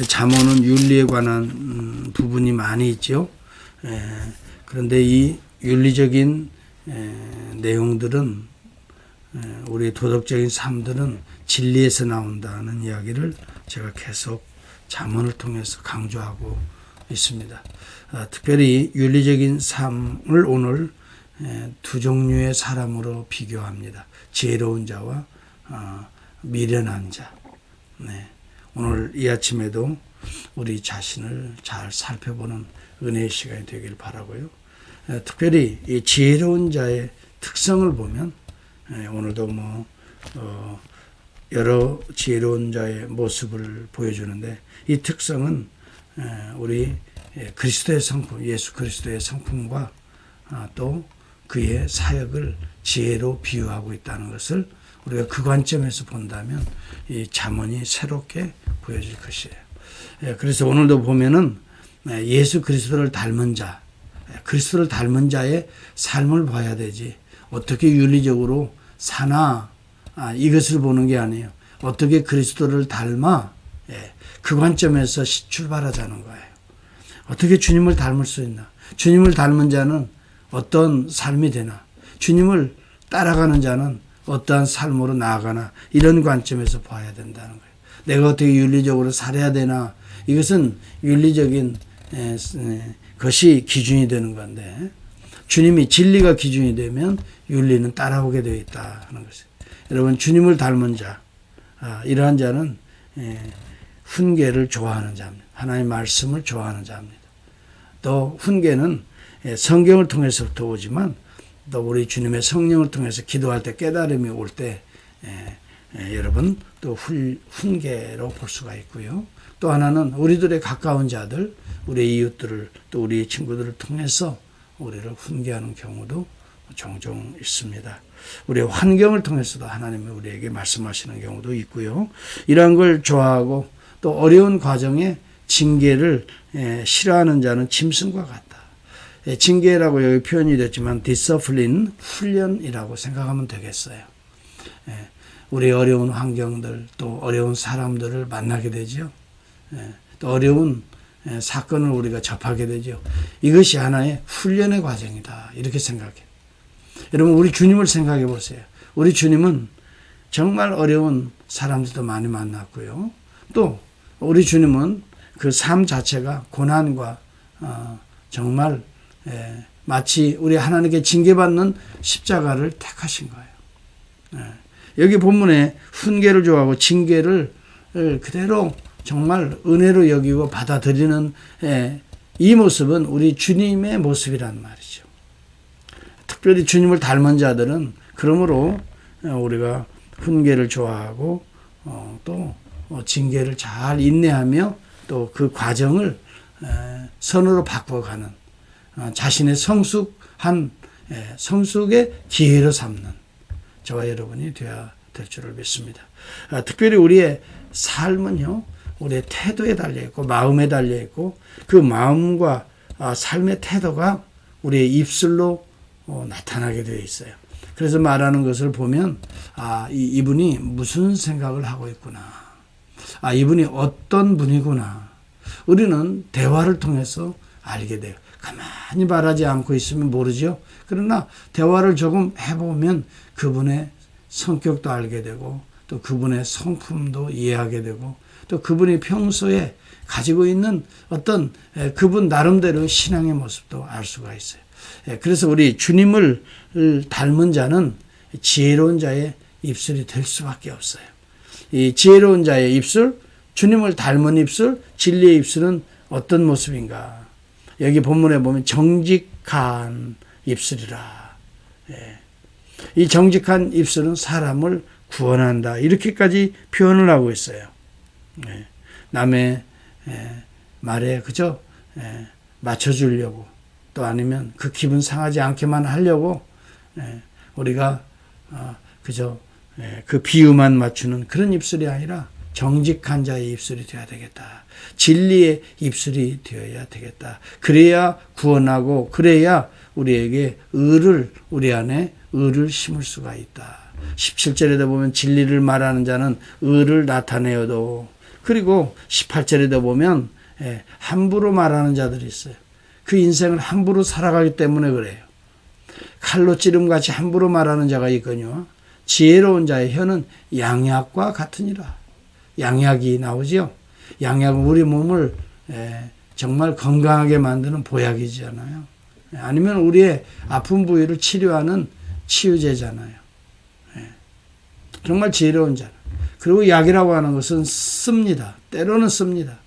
잠언은 윤리에 관한 부분이 많이 있죠. 그런데 이 윤리적인 내용들은 우리 도덕적인 삶들은 진리에서 나온다는 이야기를 제가 계속 잠언을 통해서 강조하고 있습니다. 특별히 윤리적인 삶을 오늘 두 종류의 사람으로 비교합니다. 지혜로운 자와 미련한 자. 오늘 이 아침에도 우리 자신을 잘 살펴보는 은혜의 시간이 되길 바라고요. 특별히 이 지혜로운 자의 특성을 보면 오늘도 여러 지혜로운 자의 모습을 보여주는데 이 특성은 우리 그리스도의 성품, 예수 그리스도의 성품과 또 그의 사역을 지혜로 비유하고 있다는 것을 우리가 그 관점에서 본다면 이 잠언이 새롭게 보여질 것이에요. 그래서 오늘도 보면은 예수 그리스도를 닮은 자, 그리스도를 닮은 자의 삶을 봐야 되지 어떻게 윤리적으로 사나 이것을 보는 게 아니에요. 어떻게 그리스도를 닮아 그 관점에서 출발하자는 거예요. 어떻게 주님을 닮을 수 있나? 주님을 닮은 자는 어떤 삶이 되나? 주님을 따라가는 자는 어떠한 삶으로 나아가나? 이런 관점에서 봐야 된다는 거예요. 내가 어떻게 윤리적으로 살아야 되나? 이것은 윤리적인 것이 기준이 되는 건데 주님이 진리가 기준이 되면 윤리는 따라오게 되어 있다 하는 것이에요. 여러분 주님을 닮은 자, 이러한 자는 훈계를 좋아하는 자입니다. 하나님의 말씀을 좋아하는 자입니다. 또 훈계는 성경을 통해서부터 오지만 또 우리 주님의 성령을 통해서 기도할 때 깨달음이 올 때 여러분 또 훈계로 볼 수가 있고요. 또 하나는 우리들의 가까운 자들, 우리 이웃들을 또 우리 친구들을 통해서 우리를 훈계하는 경우도 종종 있습니다. 우리의 환경을 통해서도 하나님이 우리에게 말씀하시는 경우도 있고요. 이러한 걸 좋아하고 또 어려운 과정에 징계를 싫어하는 자는 짐승과 같다. 징계라고 여기 표현이 됐지만 디서플린, 훈련이라고 생각하면 되겠어요. 우리 어려운 환경들 또 어려운 사람들을 만나게 되죠. 또 어려운 사건을 우리가 접하게 되죠. 이것이 하나의 훈련의 과정이다. 이렇게 생각해요. 여러분 우리 주님을 생각해 보세요. 우리 주님은 정말 어려운 사람들도 많이 만났고요. 또 우리 주님은 그 삶 자체가 고난과 정말 마치 우리 하나님께 징계받는 십자가를 택하신 거예요. 여기 본문에 훈계를 좋아하고 징계를 그대로 정말 은혜로 여기고 받아들이는 이 모습은 우리 주님의 모습이란 말이죠. 특별히 주님을 닮은 자들은 그러므로 우리가 훈계를 좋아하고 또 징계를 잘 인내하며 또 그 과정을 선으로 바꿔가는 자신의 성숙의 기회로 삼는 저와 여러분이 되어야 될 줄을 믿습니다. 특별히 우리의 삶은요, 우리의 태도에 달려있고 마음에 달려있고 그 마음과 삶의 태도가 우리의 입술로 나타나게 되어 있어요. 그래서 말하는 것을 보면 이분이 무슨 생각을 하고 있구나. 이분이 어떤 분이구나. 우리는 대화를 통해서 알게 돼요. 가만히 말하지 않고 있으면 모르죠. 그러나 대화를 조금 해보면 그분의 성격도 알게 되고 또 그분의 성품도 이해하게 되고 또 그분이 평소에 가지고 있는 어떤 그분 나름대로 신앙의 모습도 알 수가 있어요. 그래서 우리 주님을 닮은 자는 지혜로운 자의 입술이 될 수밖에 없어요. 이 지혜로운 자의 입술, 주님을 닮은 입술, 진리의 입술은 어떤 모습인가? 여기 본문에 보면 정직한 입술이라. 이 정직한 입술은 사람을 구원한다. 이렇게까지 표현을 하고 있어요. 남의 말에 그저 맞춰주려고 또 아니면 그 기분 상하지 않게만 하려고 우리가 그저 그 비유만 맞추는 그런 입술이 아니라 정직한 자의 입술이 되어야 되겠다. 진리의 입술이 되어야 되겠다. 그래야 구원하고 그래야 우리에게 우리 안에 의를 심을 수가 있다. 17절에도 보면 진리를 말하는 자는 의를 나타내어도 그리고 18절에도 보면 함부로 말하는 자들이 있어요. 그 인생을 함부로 살아가기 때문에 그래요. 칼로 찌름같이 함부로 말하는 자가 있거니와 지혜로운 자의 혀는 양약과 같으니라. 양약이 나오지요. 양약은 우리 몸을 정말 건강하게 만드는 보약이잖아요. 아니면 우리의 아픈 부위를 치료하는 치유제잖아요. 정말 지혜로운 자. 그리고 약이라고 하는 것은 씁니다. 때로는 씁니다.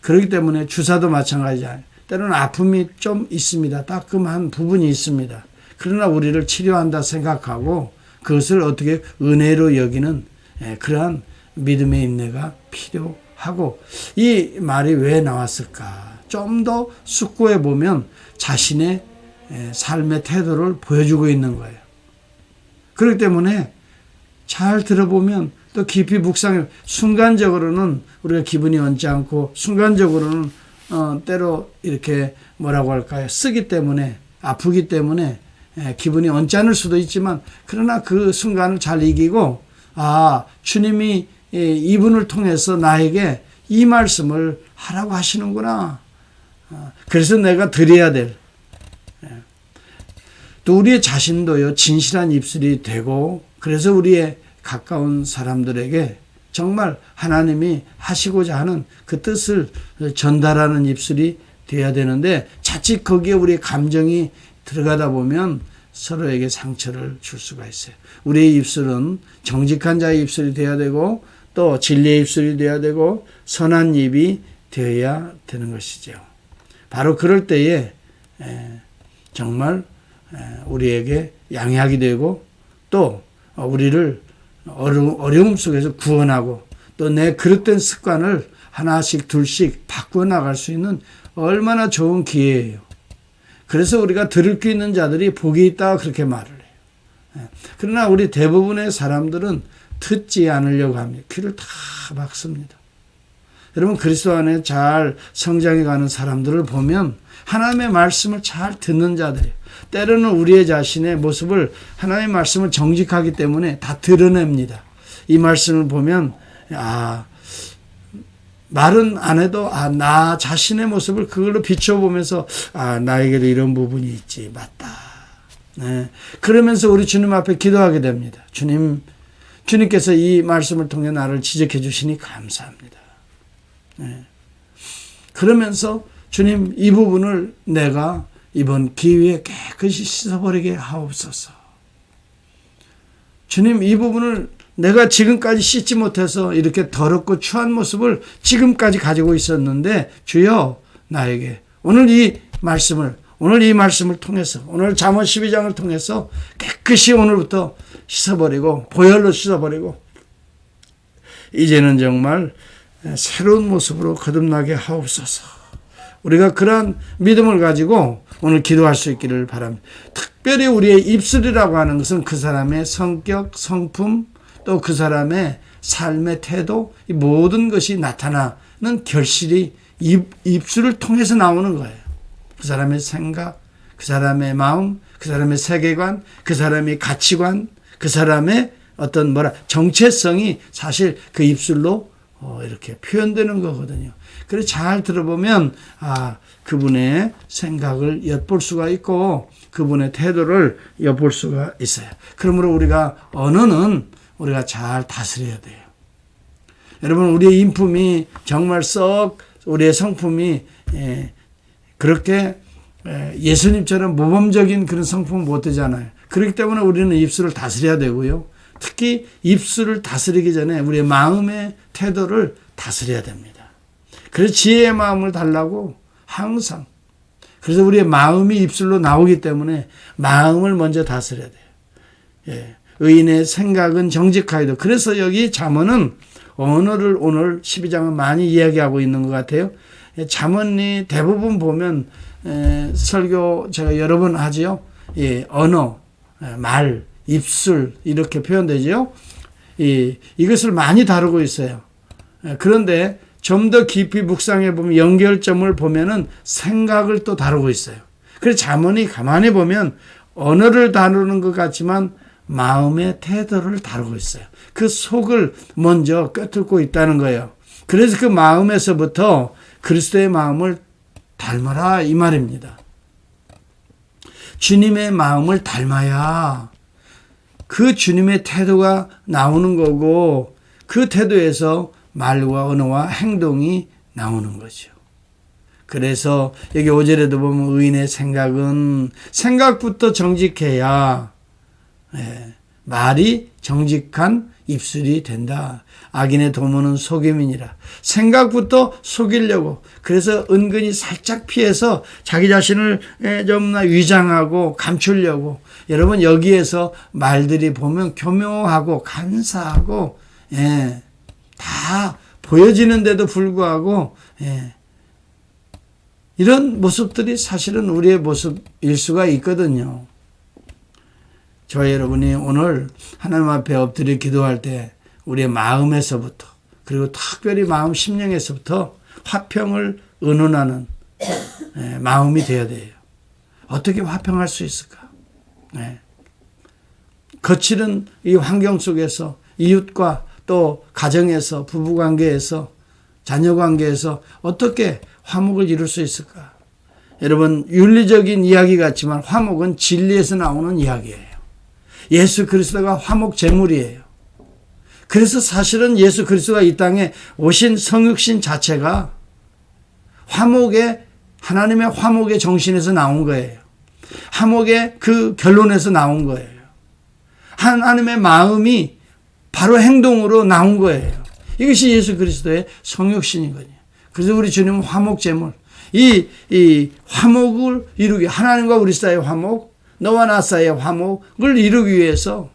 그렇기 때문에 주사도 마찬가지예요. 때로는 아픔이 좀 있습니다. 따끔한 부분이 있습니다. 그러나 우리를 치료한다 생각하고 그것을 어떻게 은혜로 여기는 그러한 믿음의 인내가 필요하고, 이 말이 왜 나왔을까? 좀 더 숙고해 보면 자신의 삶의 태도를 보여주고 있는 거예요. 그렇기 때문에 잘 들어보면 또 깊이 묵상해, 순간적으로는 우리가 기분이 언짢고 순간적으로는 때로 이렇게 뭐라고 할까요? 쓰기 때문에, 아프기 때문에 기분이 언짢을 수도 있지만, 그러나 그 순간을 잘 이기고, 주님이 이분을 통해서 나에게 이 말씀을 하라고 하시는구나. 그래서 내가 드려야 될, 또 우리의 자신도요, 진실한 입술이 되고, 그래서 우리의 가까운 사람들에게 정말 하나님이 하시고자 하는 그 뜻을 전달하는 입술이 되어야 되는데, 자칫 거기에 우리의 감정이 들어가다 보면 서로에게 상처를 줄 수가 있어요. 우리의 입술은 정직한 자의 입술이 되어야 되고, 또 진리의 입술이 되어야 되고, 선한 입이 되어야 되는 것이죠. 바로 그럴 때에 정말 우리에게 양약이 되고, 또 우리를 어려움 속에서 구원하고, 또 내 그릇된 습관을 하나씩 둘씩 바꾸어 나갈 수 있는 얼마나 좋은 기회예요. 그래서 우리가 들을 귀 있는 자들이 복이 있다 그렇게 말을 해요. 그러나 우리 대부분의 사람들은 듣지 않으려고 합니다. 귀를 다 막습니다. 여러분, 그리스도 안에 잘 성장해 가는 사람들을 보면 하나님의 말씀을 잘 듣는 자들이에요. 때로는 우리의 자신의 모습을, 하나님의 말씀을 정직하기 때문에 다 드러냅니다. 이 말씀을 보면 말은 안 해도 나 자신의 모습을 그걸로 비춰보면서 나에게도 이런 부분이 있지, 맞다. 그러면서 우리 주님 앞에 기도하게 됩니다. 주님께서 이 말씀을 통해 나를 지적해 주시니 감사합니다. 그러면서 주님, 이 부분을 내가 이번 기회에 깨끗이 씻어버리게 하옵소서. 주님, 이 부분을 내가 지금까지 씻지 못해서 이렇게 더럽고 추한 모습을 지금까지 가지고 있었는데, 주여 나에게 오늘 이 말씀을 통해서, 오늘 잠언 12장을 통해서 깨끗이 오늘부터 씻어버리고, 보혈로 씻어버리고, 이제는 정말 새로운 모습으로 거듭나게 하옵소서. 우리가 그러한 믿음을 가지고 오늘 기도할 수 있기를 바랍니다. 특별히 우리의 입술이라고 하는 것은 그 사람의 성격, 성품, 또 그 사람의 삶의 태도, 이 모든 것이 나타나는 결실이 입술을 통해서 나오는 거예요. 그 사람의 생각, 그 사람의 마음, 그 사람의 세계관, 그 사람의 가치관, 그 사람의 어떤 정체성이 사실 그 입술로 이렇게 표현되는 거거든요. 그래서 잘 들어보면 그분의 생각을 엿볼 수가 있고, 그분의 태도를 엿볼 수가 있어요. 그러므로 우리가 언어는 우리가 잘 다스려야 돼요. 여러분, 우리의 인품이 정말 우리의 성품이 그렇게 예수님처럼 모범적인 그런 성품은 못 되잖아요. 그렇기 때문에 우리는 입술을 다스려야 되고요. 특히 입술을 다스리기 전에 우리의 마음의 태도를 다스려야 됩니다. 그래서 지혜의 마음을 달라고 항상. 그래서 우리의 마음이 입술로 나오기 때문에 마음을 먼저 다스려야 돼요. 의인의 생각은 정직하여도. 그래서 여기 잠언은 언어를 오늘 12장은 많이 이야기하고 있는 것 같아요. 잠언이 대부분 보면 설교 제가 여러 번 하지요. 언어, 말, 입술 이렇게 표현되죠. 이것을 많이 다루고 있어요. 그런데 좀 더 깊이 묵상해 보면 연결점을 보면은 생각을 또 다루고 있어요. 그래서 잠언이 가만히 보면 언어를 다루는 것 같지만 마음의 태도를 다루고 있어요. 그 속을 먼저 꿰뚫고 있다는 거예요. 그래서 그 마음에서부터 그리스도의 마음을 닮아라 이 말입니다. 주님의 마음을 닮아야 그 주님의 태도가 나오는 거고 그 태도에서 말과 언어와 행동이 나오는 거죠. 그래서 여기 5절에도 보면 의인의 생각은 생각부터 정직해야 말이 정직한 입술이 된다. 악인의 도모는 속임이니라. 생각부터 속이려고 그래서 은근히 살짝 피해서 자기 자신을 좀 위장하고 감추려고 여러분 여기에서 말들이 보면 교묘하고 간사하고 다 보여지는데도 불구하고 이런 모습들이 사실은 우리의 모습일 수가 있거든요. 저와 여러분이 오늘 하나님 앞에 엎드려 기도할 때 우리의 마음에서부터 그리고 특별히 마음 심령에서부터 화평을 의논하는 마음이 되어야 돼요. 어떻게 화평할 수 있을까? 거칠은 이 환경 속에서 이웃과 또 가정에서 부부관계에서 자녀관계에서 어떻게 화목을 이룰 수 있을까? 여러분 윤리적인 이야기 같지만 화목은 진리에서 나오는 이야기예요. 예수 그리스도가 화목 제물이에요. 그래서 사실은 예수 그리스도가 이 땅에 오신 성육신 자체가 하나님의 화목의 정신에서 나온 거예요. 화목의 그 결론에서 나온 거예요. 하나님의 마음이 바로 행동으로 나온 거예요. 이것이 예수 그리스도의 성육신이거든요. 그래서 우리 주님은 화목 제물, 이 화목을 이루기, 하나님과 우리 사이의 화목, 너와 나 사이의 화목을 이루기 위해서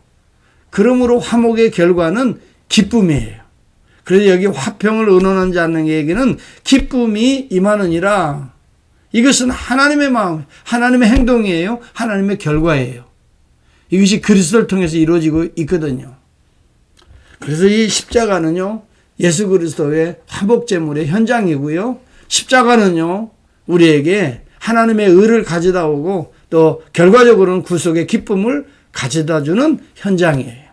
그러므로 화목의 결과는 기쁨이에요. 그래서 여기 화평을 의논하지 않는 얘기는 기쁨이 임하느니라. 이것은 하나님의 마음, 하나님의 행동이에요. 하나님의 결과예요. 이것이 그리스도를 통해서 이루어지고 있거든요. 그래서 이 십자가는요, 예수 그리스도의 화목제물의 현장이고요. 십자가는요, 우리에게 하나님의 의를 가져다 오고 또 결과적으로는 구속의 기쁨을 가져다 주는 현장이에요.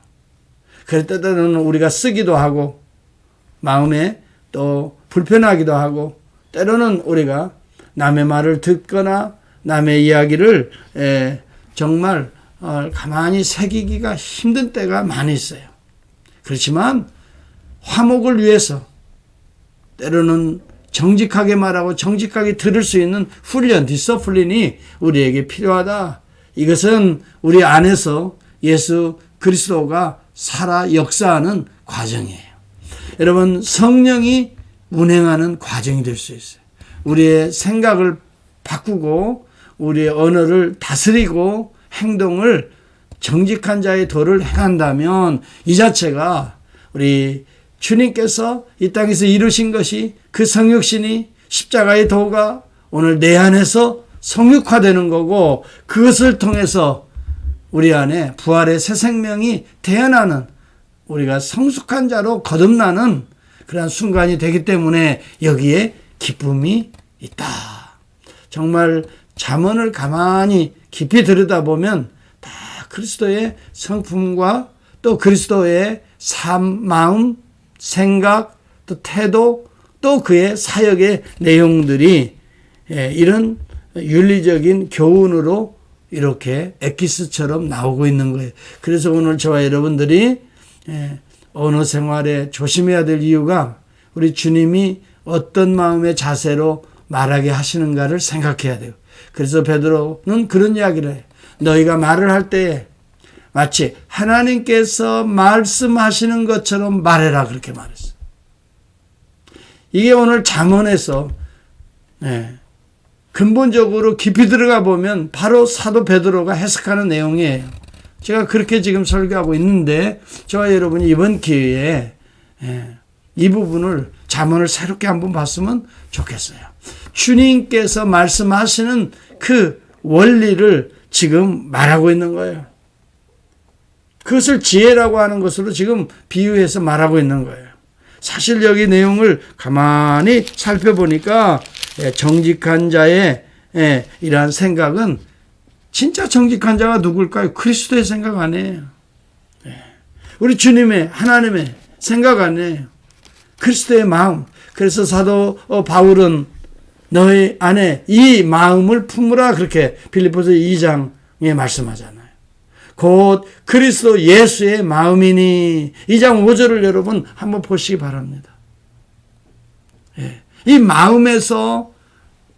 그럴 때는 우리가 쓰기도 하고 마음에 또 불편하기도 하고 때로는 우리가 남의 말을 듣거나 남의 이야기를 정말 가만히 새기기가 힘든 때가 많이 있어요. 그렇지만 화목을 위해서 때로는 정직하게 말하고 정직하게 들을 수 있는 훈련, 디서플린이 우리에게 필요하다. 이것은 우리 안에서 예수 그리스도가 살아 역사하는 과정이에요. 여러분, 성령이 운행하는 과정이 될 수 있어요. 우리의 생각을 바꾸고 우리의 언어를 다스리고 행동을 정직한 자의 도를 행한다면 이 자체가 우리 주님께서 이 땅에서 이루신 것이 그 성육신이 십자가의 도가 오늘 내 안에서 성육화되는 거고 그것을 통해서 우리 안에 부활의 새 생명이 태어나는 우리가 성숙한 자로 거듭나는 그러한 순간이 되기 때문에 여기에 기쁨이 있다. 정말 잠언을 가만히 깊이 들여다보면 다 그리스도의 성품과 또 그리스도의 삶, 마음, 생각, 또 태도, 또 그의 사역의 내용들이 이런 윤리적인 교훈으로 이렇게 엑기스처럼 나오고 있는 거예요. 그래서 오늘 저와 여러분들이 언어 생활에 조심해야 될 이유가 우리 주님이 어떤 마음의 자세로 말하게 하시는가를 생각해야 돼요. 그래서 베드로는 그런 이야기를 해요. 너희가 말을 할 때 마치 하나님께서 말씀하시는 것처럼 말해라 그렇게 말했어요. 이게 오늘 잠언에서 근본적으로 깊이 들어가 보면 바로 사도 베드로가 해석하는 내용이에요. 제가 그렇게 지금 설교하고 있는데 저와 여러분이 이번 기회에 이 부분을 잠언을 새롭게 한번 봤으면 좋겠어요. 주님께서 말씀하시는 그 원리를 지금 말하고 있는 거예요. 그것을 지혜라고 하는 것으로 지금 비유해서 말하고 있는 거예요. 사실 여기 내용을 가만히 살펴보니까 정직한 자의 이러한 생각은 진짜 정직한 자가 누굴까요? 그리스도의 생각 아니에요. 우리 주님의 하나님의 생각 아니에요. 그리스도의 마음. 그래서 사도 바울은 너희 안에 이 마음을 품으라 그렇게 빌립보서 2장에 말씀하잖아요. 곧 그리스도 예수의 마음이니 2장 5절을 여러분 한번 보시기 바랍니다. 예. 이 마음에서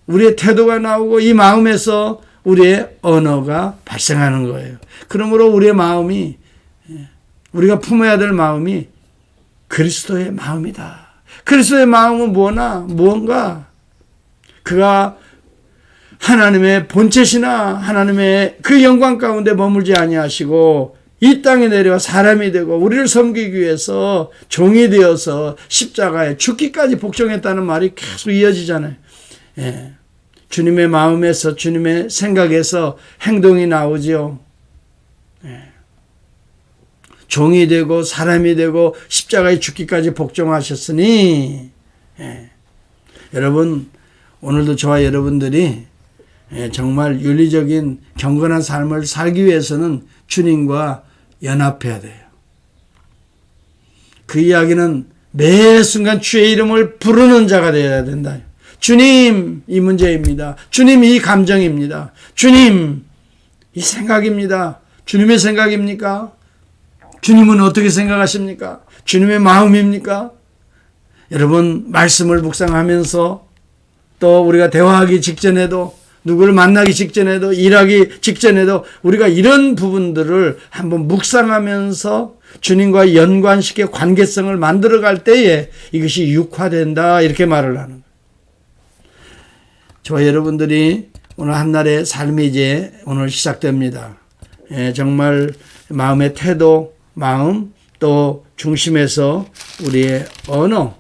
우리의 태도가 나오고 이 마음에서 우리의 언어가 발생하는 거예요. 그러므로 우리의 마음이 우리가 품어야 될 마음이 그리스도의 마음이다. 그리스도의 마음은 무언가 그가 하나님의 본체시나 하나님의 그 영광 가운데 머물지 아니하시고 이 땅에 내려와 사람이 되고 우리를 섬기기 위해서 종이 되어서 십자가에 죽기까지 복종했다는 말이 계속 이어지잖아요. 예. 주님의 마음에서 주님의 생각에서 행동이 나오지요. 예. 종이 되고 사람이 되고 십자가에 죽기까지 복종하셨으니 예. 여러분 오늘도 저와 여러분들이 정말 윤리적인 경건한 삶을 살기 위해서는 주님과 연합해야 돼요. 그 이야기는 매 순간 주의 이름을 부르는 자가 되어야 된다. 주님 이 문제입니다. 주님 이 감정입니다. 주님 이 생각입니다. 주님의 생각입니까? 주님은 어떻게 생각하십니까? 주님의 마음입니까? 여러분 말씀을 묵상하면서 또 우리가 대화하기 직전에도 누구를 만나기 직전에도 일하기 직전에도 우리가 이런 부분들을 한번 묵상하면서 주님과 연관시켜 관계성을 만들어갈 때에 이것이 육화된다 이렇게 말을 하는 거예요. 저와 여러분들이 오늘 한날의 삶이 이제 오늘 시작됩니다. 정말 마음의 태도, 마음 또 중심에서 우리의 언어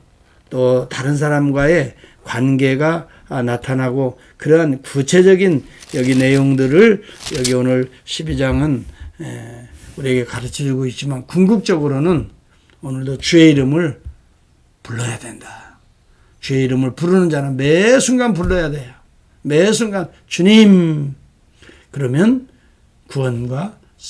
또 다른 사람과의 관계가 나타나고 그러한 구체적인 여기 내용들을 여기 오늘 12장은 우리에게 가르쳐주고 있지만 궁극적으로는 오늘도 주의 이름을 불러야 된다. 주의 이름을 부르는 자는 매 순간 불러야 돼요. 매 순간 주님 그러면 구원과